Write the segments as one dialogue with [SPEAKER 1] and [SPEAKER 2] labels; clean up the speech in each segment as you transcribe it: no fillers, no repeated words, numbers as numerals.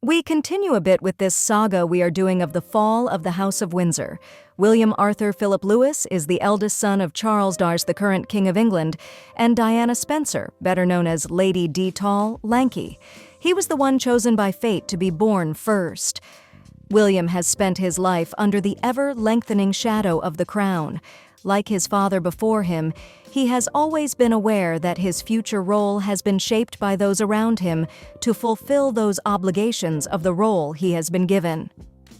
[SPEAKER 1] We continue a bit with this saga we are doing of the fall of the House of Windsor. William Arthur Philip Lewis is the eldest son of Charles Dars, the current King of England, and Diana Spencer, better known as Lady D. Tall Lanky. He was the one chosen by fate to be born first. William has spent his life under the ever-lengthening shadow of the crown. Like his father before him, he has always been aware that his future role has been shaped by those around him to fulfill those obligations of the role he has been given.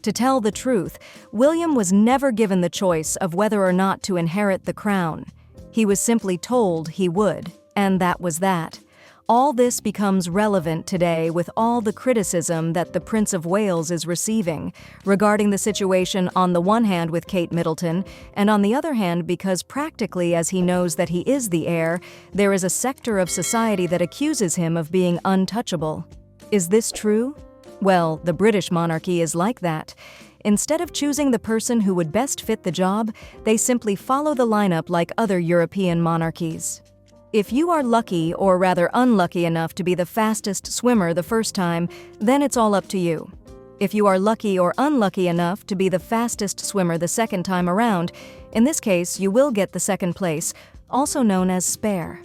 [SPEAKER 1] To tell the truth, William was never given the choice of whether or not to inherit the crown. He was simply told he would, and that was that. All this becomes relevant today with all the criticism that the Prince of Wales is receiving regarding the situation on the one hand with Kate Middleton, and on the other hand because practically as he knows that he is the heir, there is a sector of society that accuses him of being untouchable. Is this true? Well, the British monarchy is like that. Instead of choosing the person who would best fit the job, they simply follow the lineup like other European monarchies. If you are lucky, or rather unlucky enough to be the fastest swimmer the first time, then it's all up to you. If you are lucky or unlucky enough to be the fastest swimmer the second time around, in this case you will get the second place, also known as spare.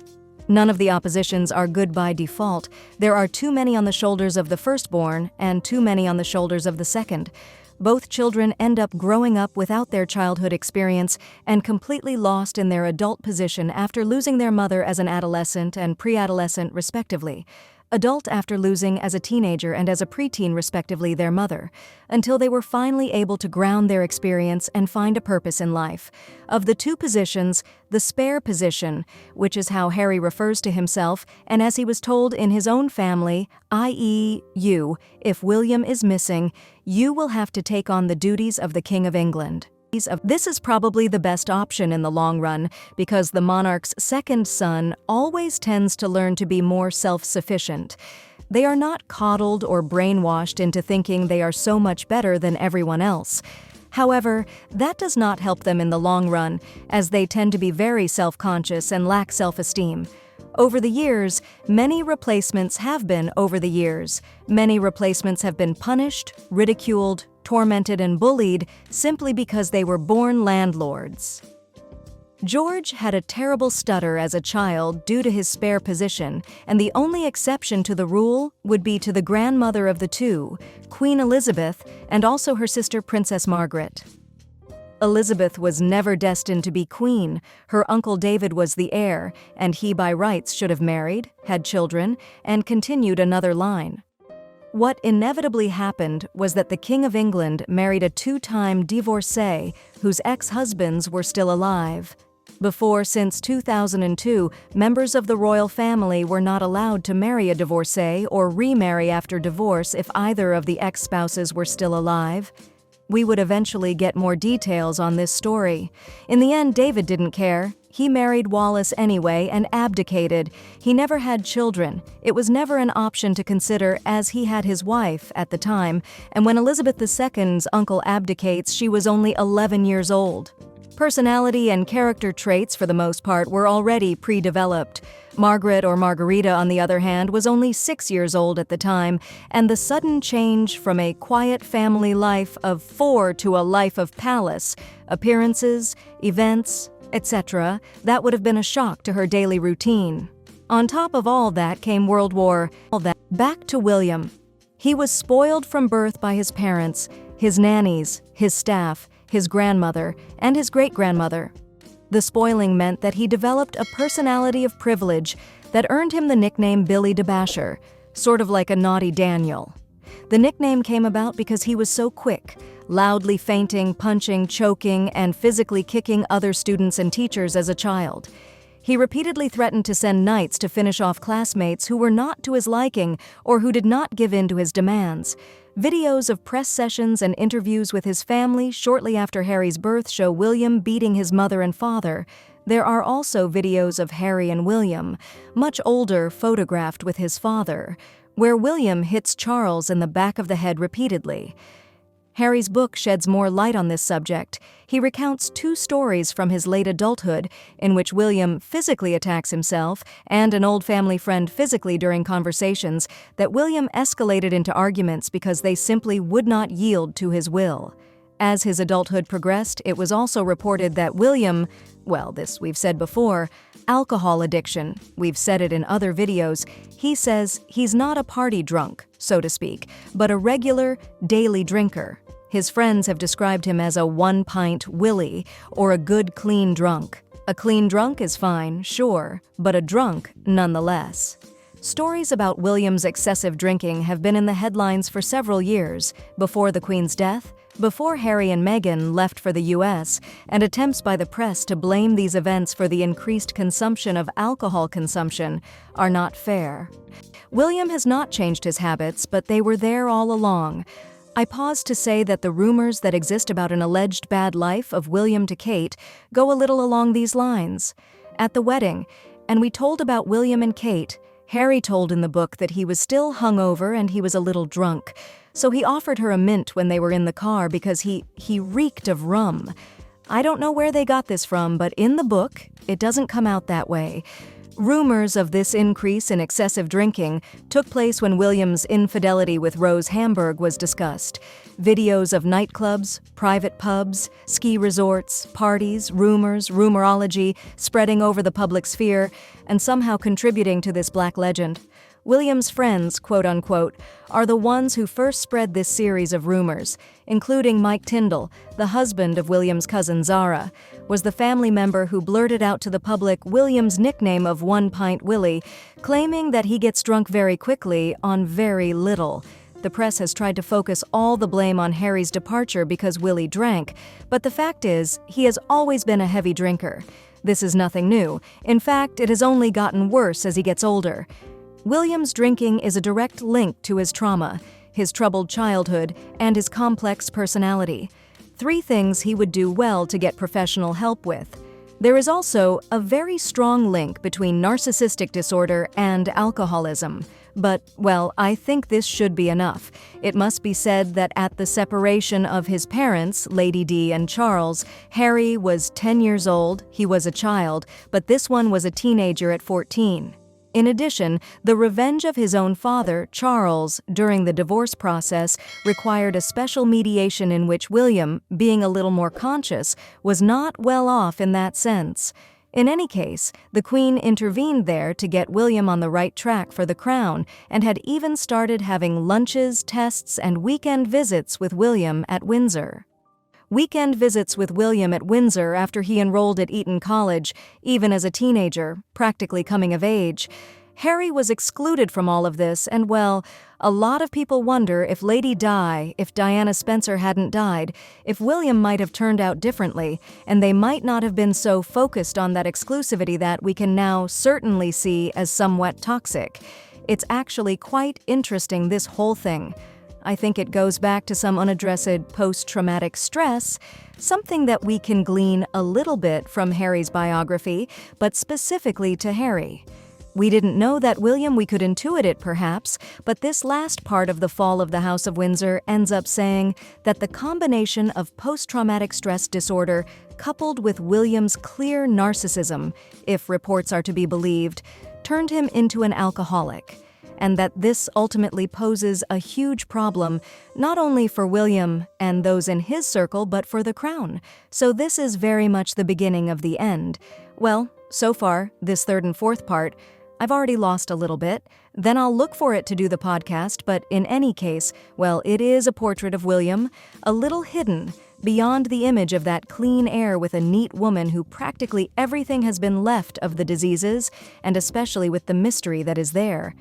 [SPEAKER 1] None of the oppositions are good by default. There are too many on the shoulders of the firstborn and too many on the shoulders of the second. Both children end up growing up without their childhood experience and completely lost in their adult position after losing their mother as an adolescent and pre-adolescent respectively. Adult after losing as a teenager and as a preteen respectively their mother, until they were finally able to ground their experience and find a purpose in life. Of the two positions, the spare position, which is how Harry refers to himself, and as he was told in his own family, i.e. you, if William is missing, you will have to take on the duties of the King of England. This is probably the best option in the long run because the monarch's second son always tends to learn to be more self-sufficient. They are not coddled or brainwashed into thinking they are so much better than everyone else. However, that does not help them in the long run, as they tend to be very self-conscious and lack self-esteem. Over the years, many replacements have been punished, ridiculed, tormented, and bullied simply because they were born landlords. George had a terrible stutter as a child due to his spare position, and the only exception to the rule would be to the grandmother of the two, Queen Elizabeth, and also her sister Princess Margaret. Elizabeth was never destined to be queen. Her uncle David was the heir, and he by rights should have married, had children, and continued another line. What inevitably happened was that the King of England married a two-time divorcee whose ex-husbands were still alive. Since 2002, members of the royal family were not allowed to marry a divorcee or remarry after divorce if either of the ex-spouses were still alive. We would eventually get more details on this story. In the end, David didn't care. He married Wallis anyway and abdicated. He never had children. It was never an option to consider as he had his wife at the time, and when Elizabeth II's uncle abdicates, she was only 11 years old. Personality and character traits, for the most part, were already pre-developed. Margaret, or Margarita, on the other hand, was only 6 years old at the time, and the sudden change from a quiet family life of 4 to a life of palace, appearances, events, etc., that would have been a shock to her daily routine. On top of all that came World War. Back to William. He was spoiled from birth by his parents, his nannies, his staff, his grandmother, and his great-grandmother. The spoiling meant that he developed a personality of privilege that earned him the nickname Billy the Basher, sort of like a naughty Daniel. The nickname came about because he was so quick, loudly feinting, punching, choking, and physically kicking other students and teachers as a child. He repeatedly threatened to send knights to finish off classmates who were not to his liking or who did not give in to his demands. Videos of press sessions and interviews with his family shortly after Harry's birth show William beating his mother and father. There are also videos of Harry and William, much older, photographed with his father, where William hits Charles in the back of the head repeatedly. Harry's book sheds more light on this subject. He recounts 2 stories from his late adulthood in which William physically attacks himself and an old family friend physically during conversations that William escalated into arguments because they simply would not yield to his will. As his adulthood progressed, it was also reported that William, well, this we've said before, alcohol addiction, we've said it in other videos, he says he's not a party drunk, so to speak, but a regular, daily drinker. His friends have described him as a 1-pint Willie, or a good clean drunk. A clean drunk is fine, sure, but a drunk nonetheless. Stories about William's excessive drinking have been in the headlines for several years, before the Queen's death, before Harry and Meghan left for the US, and attempts by the press to blame these events for the increased consumption of alcohol consumption are not fair. William has not changed his habits, but they were there all along. I pause to say that the rumors that exist about an alleged bad life of William to Kate go a little along these lines. At the wedding, and we told about William and Kate, Harry told in the book that he was still hungover and he was a little drunk, so he offered her a mint when they were in the car because he reeked of rum. I don't know where they got this from, but in the book, it doesn't come out that way. Rumors of this increase in excessive drinking took place when William's infidelity with Rose Hamburg was discussed. Videos of nightclubs, private pubs, ski resorts, parties, rumors, rumorology spreading over the public sphere and somehow contributing to this black legend. William's friends, quote-unquote, are the ones who first spread this series of rumors, including Mike Tyndall, the husband of William's cousin Zara, was the family member who blurted out to the public William's nickname of 1-pint Willie, claiming that he gets drunk very quickly on very little. The press has tried to focus all the blame on Harry's departure because Willie drank, but the fact is, he has always been a heavy drinker. This is nothing new. In fact, it has only gotten worse as he gets older. William's drinking is a direct link to his trauma, his troubled childhood, and his complex personality. 3 things he would do well to get professional help with. There is also a very strong link between narcissistic disorder and alcoholism. But, well, I think this should be enough. It must be said that at the separation of his parents, Lady Di and Charles, Harry was 10 years old, he was a child, but this one was a teenager at 14. In addition, the revenge of his own father, Charles, during the divorce process required a special mediation in which William, being a little more conscious, was not well off in that sense. In any case, the Queen intervened there to get William on the right track for the crown and had even started having lunches, tests, and weekend visits with William at Windsor. Weekend visits with William at Windsor after he enrolled at Eton College, even as a teenager, practically coming of age. Harry was excluded from all of this, and well, a lot of people wonder if Lady Di, if Diana Spencer hadn't died, if William might have turned out differently, and they might not have been so focused on that exclusivity that we can now certainly see as somewhat toxic. It's actually quite interesting, this whole thing. I think it goes back to some unaddressed post-traumatic stress, something that we can glean a little bit from Harry's biography, but specifically to Harry. We didn't know that William, we could intuit it perhaps, but this last part of The Fall of the House of Windsor ends up saying that the combination of post-traumatic stress disorder coupled with William's clear narcissism, if reports are to be believed, turned him into an alcoholic, and that this ultimately poses a huge problem, not only for William and those in his circle, but for the crown. So this is very much the beginning of the end. Well, so far, this 3rd and 4th part, I've already lost a little bit. Then I'll look for it to do the podcast, but in any case, well, it is a portrait of William, a little hidden, beyond the image of that clean air with a neat woman who practically everything has been left of the diseases, and especially with the mystery that is there.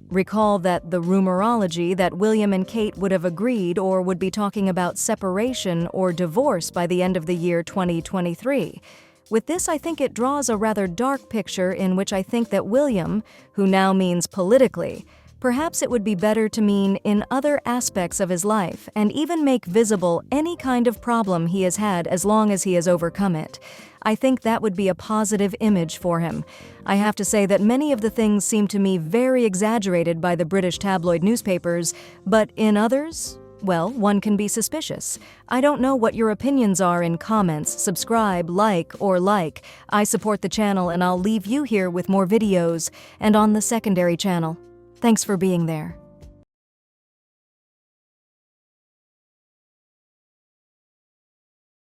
[SPEAKER 1] Recall that the rumorology that William and Kate would have agreed or would be talking about separation or divorce by the end of the year 2023. With this, I think it draws a rather dark picture in which I think that William, who now means politically, perhaps it would be better to mean in other aspects of his life and even make visible any kind of problem he has had as long as he has overcome it. I think that would be a positive image for him. I have to say that many of the things seem to me very exaggerated by the British tabloid newspapers, but in others, well, one can be suspicious. I don't know what your opinions are in comments. Subscribe, like. I support the channel and I'll leave you here with more videos and on the secondary channel. Thanks for being there.